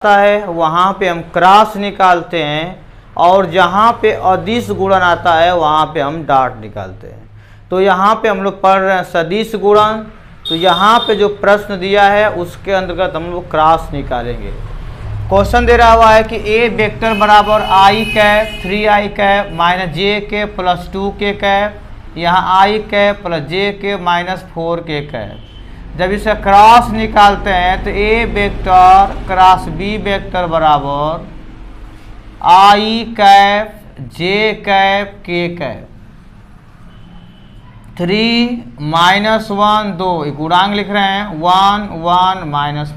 है वहाँ पे हम क्रॉस निकालते हैं और जहाँ पे अदिश गुणन आता है वहाँ पे हम डॉट निकालते हैं। तो यहाँ पे हम लोग पढ़ रहे हैं सदिश गुणन। तो यहाँ पे जो प्रश्न दिया है उसके अंतर्गत हम लोग क्रॉस निकालेंगे। क्वेश्चन दे रहा हुआ है कि ए वेक्टर बराबर आई कैप 3i कैप माइनस जे के प्लस 2k कैप, यहाँ आई कैप प्लस जे के माइनस 4k कैप। जब इसे क्रॉस निकालते हैं तो ए वेक्टर क्रॉस बी वेक्टर बराबर आई कैप जे कैप के कैप 3 माइनस 1 2 गुणांक लिख रहे हैं 1 1 माइनस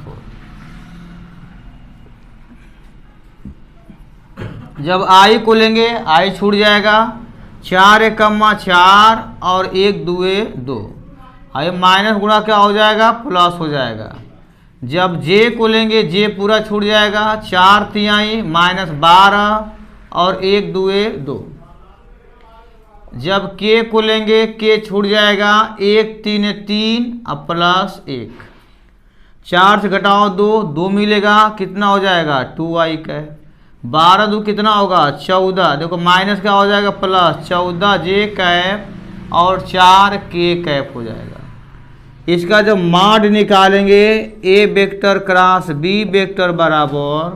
4। जब आई को लेंगे आई छूट जाएगा 4 एकम्मा 4 और 1 दुए 2। ये माइनस गुणा क्या हो जाएगा प्लस हो जाएगा। जब जे को लेंगे जे पूरा छूट जाएगा 4 तिहाई माइनस 12 और 1 दुए 2। जब के को लेंगे के छूट जाएगा 1 3 3 और प्लस 1। 4 से घटाओ 2 2 मिलेगा कितना हो जाएगा 2i कैप। 12 2 कितना होगा 14। देखो माइनस क्या हो जाएगा प्लस 14 जे कैप और 4 के कैप हो जाएगा। इसका जब माड निकालेंगे ए वेक्टर क्रॉस बी वेक्टर बराबर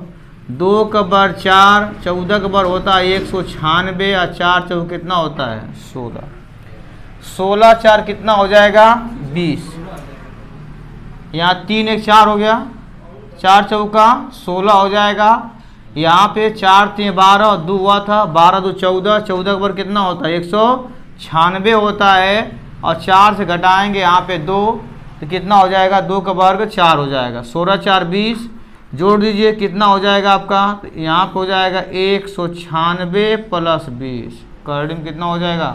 2 का बर 4 14 का बर होता है 196 और 4 चौक कितना होता है 16। 16 4 कितना हो जाएगा 20। यहाँ 3 1 4 हो गया 4 चौका 16 हो जाएगा। यहाँ पे 4 3 12 2 हुआ था 12 2 14 14 का बर कितना होता है 196 होता है और 4 से घटाएंगे यहाँ पे 2 तो कितना हो जाएगा 2 का वर्ग 4 हो जाएगा 16 4 20। जोड़ दीजिए कितना हो जाएगा आपका तो यहाँ पे हो जाएगा 196 प्लस 20 करडिम कितना हो जाएगा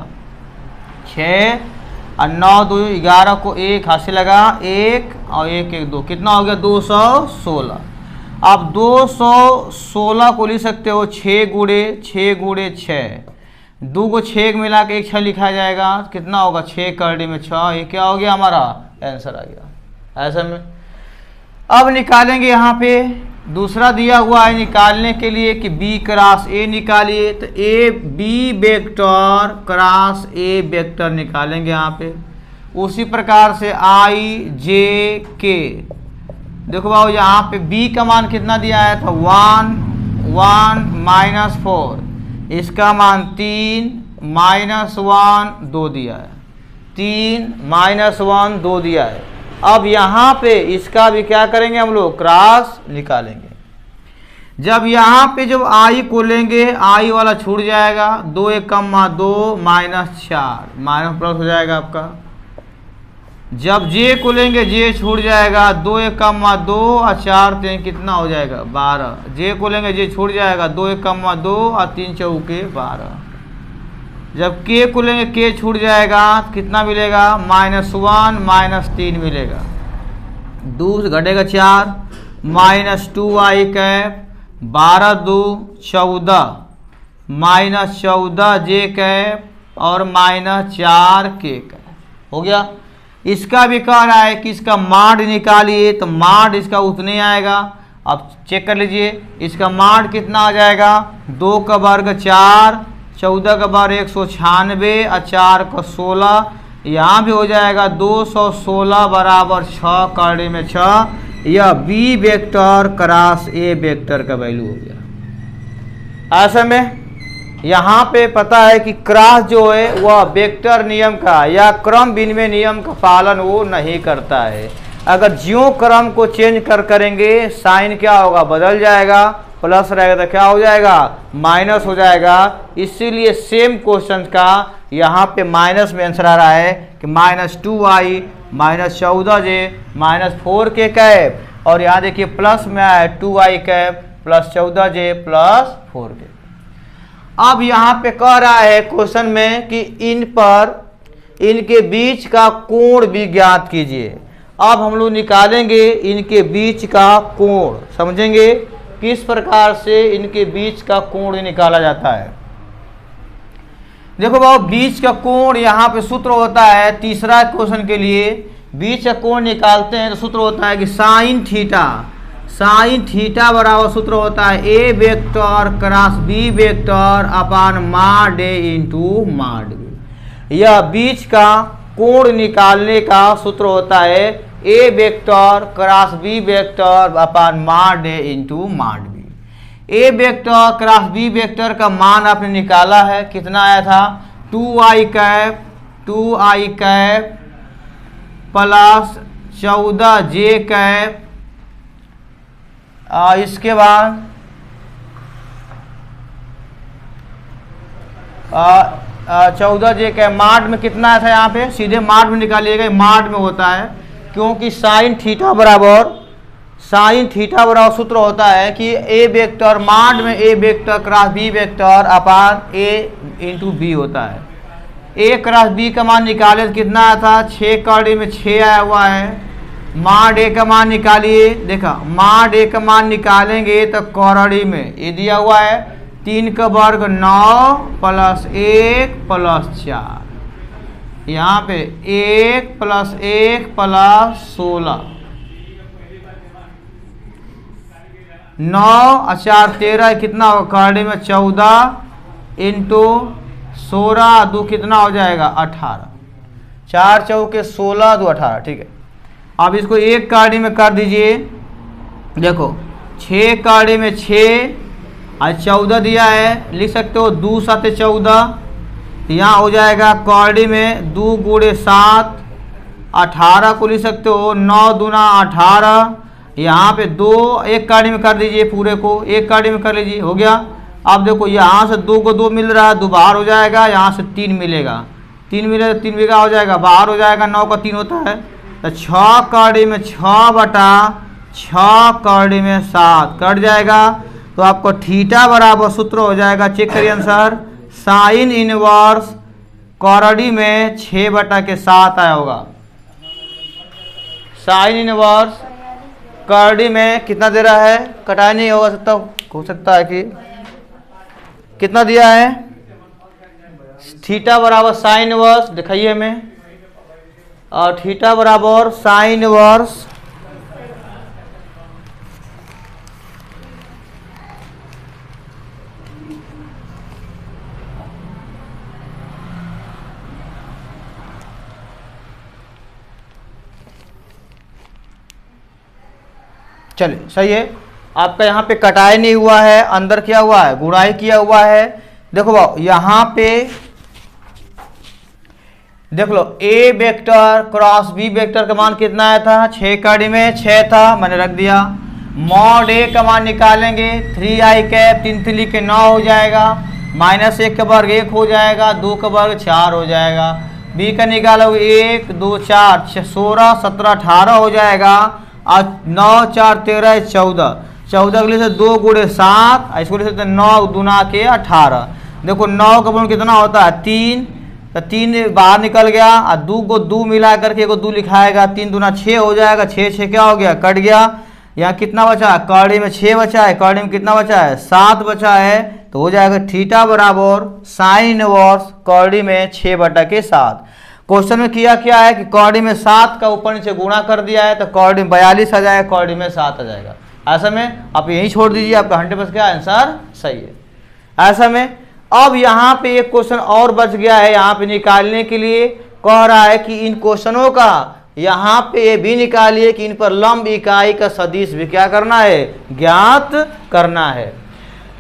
6 और 9 2 11 को 1 हाथ से लगा 1 और 1 1 2 कितना हो गया 216। अब 216 को लिख सकते हो 6 गुणे 6 2 को 6 मिला के 1 6 लिखा जाएगा कितना होगा 6 करडी में 6। ये क्या हो गया हमारा आंसर आ गया। ऐसा में अब निकालेंगे यहाँ पे दूसरा दिया हुआ है निकालने के लिए कि बी क्रॉस ए निकालिए। तो A B vector cross A vector निकालेंगे यहाँ पे। उसी प्रकार से आई जे के देखो बाबू यहाँ पे बी का मान कितना दिया है था 1 1 माइनस 4। इसका मान 3 माइनस 1 2 दिया है 3 माइनस 1 2 दिया है। अब यहाँ पे इसका भी क्या करेंगे हम लोग क्रॉस निकालेंगे। जब यहाँ पे जब आई को लेंगे आई वाला छूट जाएगा 2 एकम्मा 2 माइनस 4 माइनस प्लस हो जाएगा आपका। जब जे को लेंगे जे छूट जाएगा 2 एकम्मा 2 और 4 3 कितना हो जाएगा 12। जे को लेंगे जे छूट जाएगा 2 एकम्मा 2 और 3 चौके 12। जब के को लेंगे के छूट जाएगा कितना मिलेगा -1 माइनस 3 मिलेगा 2 से घटेगा 4 माइनस 2i कैप 12 2 14 माइनस 14 जे कैप और माइनस 4 के कैप हो गया। इसका भी कह रहा है कि इसका माड निकालिए तो माड इसका उतने आएगा। अब चेक कर लीजिए इसका माड कितना आ जाएगा 2 का वर्ग 4 14 का वर्ग 196 और 4 का 16। यहाँ भी हो जाएगा 216 बराबर 6 करने में 6। यह B vector cross A vector का वैल्यू हो गया। ऐसे में यहाँ पे पता है कि क्रॉस जो है वह वेक्टर नियम का या क्रम विनिमय नियम का पालन वो नहीं करता है। अगर ज्यों क्रम को चेंज करेंगे साइन क्या होगा बदल जाएगा प्लस रहेगा तो क्या हो जाएगा माइनस हो जाएगा। इसीलिए सेम क्वेश्चन का यहाँ पे माइनस में आंसर आ रहा है कि -2i minus 14j minus 4k cap और यहाँ देखिए प्लस में आया 2i cap plus 14j plus 4k। अब यहाँ पे कह रहा है क्वेश्चन में कि इन पर इनके बीच का कोण भी ज्ञात कीजिए। अब हम लोग निकालेंगे इनके बीच का कोण, समझेंगे किस प्रकार से इनके बीच का कोण निकाला जाता है। देखो बाबू बीच का कोण यहाँ पे सूत्र होता है तीसरा क्वेश्चन के लिए बीच का कोण निकालते हैं तो सूत्र होता है कि साइन थीटा साइन थीटा बराबर सूत्र होता है A vector cross B vector upon mod A into mod B. यह बीच का कोण निकालने का सूत्र होता है A vector cross B vector upon mod A into mod B. A vector cross B vector का मान आपने निकाला है, कितना आया था 2i cap plus 14j cap. इसके बाद 14j कैप माड में कितना आया था, यहाँ पे सीधे माड में निकालिएगा, माड में होता है क्योंकि साइन थीटा बराबर सूत्र होता है कि ए वेक्टर माड में ए वेक्टर क्रॉस बी वेक्टर अपान ए इंटू बी होता है। ए क्रॉस बी का मान निकाले तो कितना आया था 6 कड़ी में 6 आया हुआ है। माड ए का मान निकालिए, देखा माड ए का मान निकालेंगे तो कौरड़ी में ये दिया हुआ है 3 का वर्ग 9 प्लस 1 प्लस 4, यहाँ पे 1 प्लस 1 प्लस 16, 9 और 4 13, कितना होगा कौरड़ी में 14 इंटू 16 दो कितना हो जाएगा 18, 4 चौके 16 दो 18, ठीक है। अब इसको एक काड़ी में कर दीजिए, देखो 6 काड़ी में 6 और 14 दिया है, लिख सकते हो 2 7 14, यहाँ हो जाएगा कौड़ी में 2 गुणे 7 18 को लिख सकते हो 9 दूना 18, यहाँ पे 2 एक काड़ी में कर दीजिए, पूरे को एक काड़ी में कर लीजिए, हो गया। अब देखो यहाँ से 2 को 2 मिल रहा है, 2 बाहर हो जाएगा, यहाँ से 3 मिलेगा, 3 मिलेगा 3 बिगा हो जाएगा, बाहर हो जाएगा, 9 का 3 होता है, तो 6 कड़ी में 6 बटा 6 कड़ी में 7 कट जाएगा। तो आपको थीटा बराबर सूत्र हो जाएगा, चेक करिए आंसर, साइन इनवर्स कौरड़ी में 6 बटा के 7 आया होगा। साइन इनवर्स कौरड़ी में कितना दे रहा है, कटाई नहीं होगा सकता, हो सकता है कि कितना दिया है, थीटा बराबर साइन इनवर्स दिखाइए हमें, और थीटा बराबर साइन इनवर्स चलिए सही है। आपका यहाँ पे कटाई नहीं हुआ है, अंदर क्या हुआ है गुणाई किया हुआ है। देखो भाव यहाँ पे देख लो ए वेक्टर क्रॉस बी वेक्टर का मान कितना आया था 6 कड़ी में 6 था, मैंने रख दिया। मॉड ए का मान निकालेंगे 3i कैप 3 3 के 9 हो जाएगा, -1 का वर्ग 1 हो जाएगा, 2 का वर्ग 4 हो जाएगा। बी का निकालोगे 1 2 4 16 17 18 हो जाएगा, और 9 4 13 14, 14 के लिए से 2 गुणे 7, इसको ले सकते 9 दूना के 18। देखो 9 का गुण कितना होता है 3, तो 3 बाहर निकल गया, और 2 को 2 मिला करके को 2 लिखाएगा, 3 दूना 6 हो जाएगा, 6 6 क्या हो गया कट गया। यहाँ कितना बचा है कौड़ी में 6 बचा है, कौड़ी में कितना बचा है 7 बचा है, तो हो जाएगा थीटा बराबर साइन इनवर्स कौड़ी में 6 बटा के 7। क्वेश्चन में किया क्या है कि कौड़ी में 7 का ऊपर नीचे गुणा कर दिया है, तो कौड़ी में 42 आ जाएगा, कौड़ी में 7 आ जाएगा। ऐसा में आप यही छोड़ दीजिए, आपका 100% क्या आंसर सही है। ऐसा में अब यहाँ पे एक क्वेश्चन और बच गया है, यहाँ पे निकालने के लिए कह रहा है कि इन क्वेश्चनों का यहाँ पे ये भी निकालिए कि इन पर लंब इकाई का सदिश भी क्या करना है ज्ञात करना है।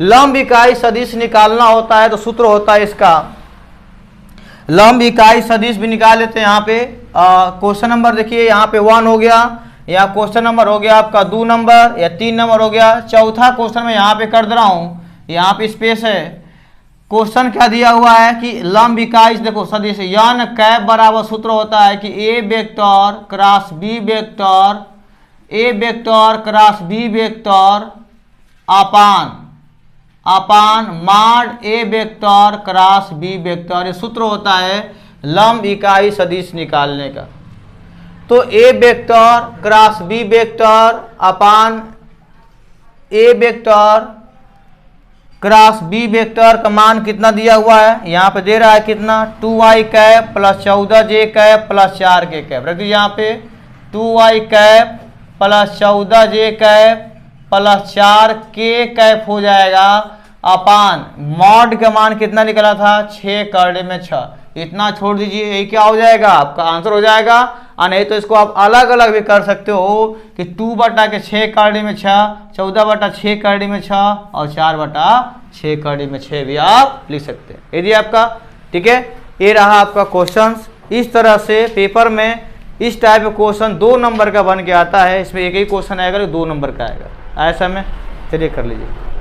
लंब इकाई सदिश निकालना होता है तो सूत्र होता है इसका, लंब इकाई सदिश भी निकाल लेते हैं। यहाँ पे क्वेश्चन नंबर देखिए, यहाँ पे 1 हो गया, या क्वेश्चन नंबर हो गया आपका 2 नंबर या 3 नंबर हो गया। चौथा क्वेश्चन में यहाँ पे कर दे रहा हूँ, यहाँ पे स्पेस है। क्वेश्चन क्या दिया हुआ है कि लंब इकाई देखो सदिश यन कैप बराबर सूत्र होता है कि A vector cross B vector, A vector cross B vector upon mod A vector cross B vector, ये सूत्र होता है लंब इकाई सदिश निकालने का। तो ए वेक्टर क्रॉस बी वेक्टर अपान ए वेक्टर क्रॉस बी वेक्टर का मान कितना दिया हुआ है, यहाँ पे दे रहा है कितना 2i cap plus 14j cap plus 4k cap, रख दीजिए यहाँ पे 2i cap plus 14j cap plus 4 के कैप हो जाएगा अपान मॉड का मान कितना निकला था 6 करड़े में 6, इतना छोड़ दीजिए, यही क्या हो जाएगा आपका आंसर हो जाएगा। और नहीं तो इसको आप अलग अलग भी कर सकते हो कि 2/6 करड़े में 6, 14/6 करड़े में 6 और 4/6 करड़े में 6 भी आप लिख सकते हैं। यदि आपका ठीक है, ये रहा आपका क्वेश्चन। इस तरह से पेपर में इस टाइप का क्वेश्चन 2 नंबर का बन के आता है, इसमें एक ही क्वेश्चन आएगा 2 नंबर का आएगा, ऐसा में चलिए कर लीजिए।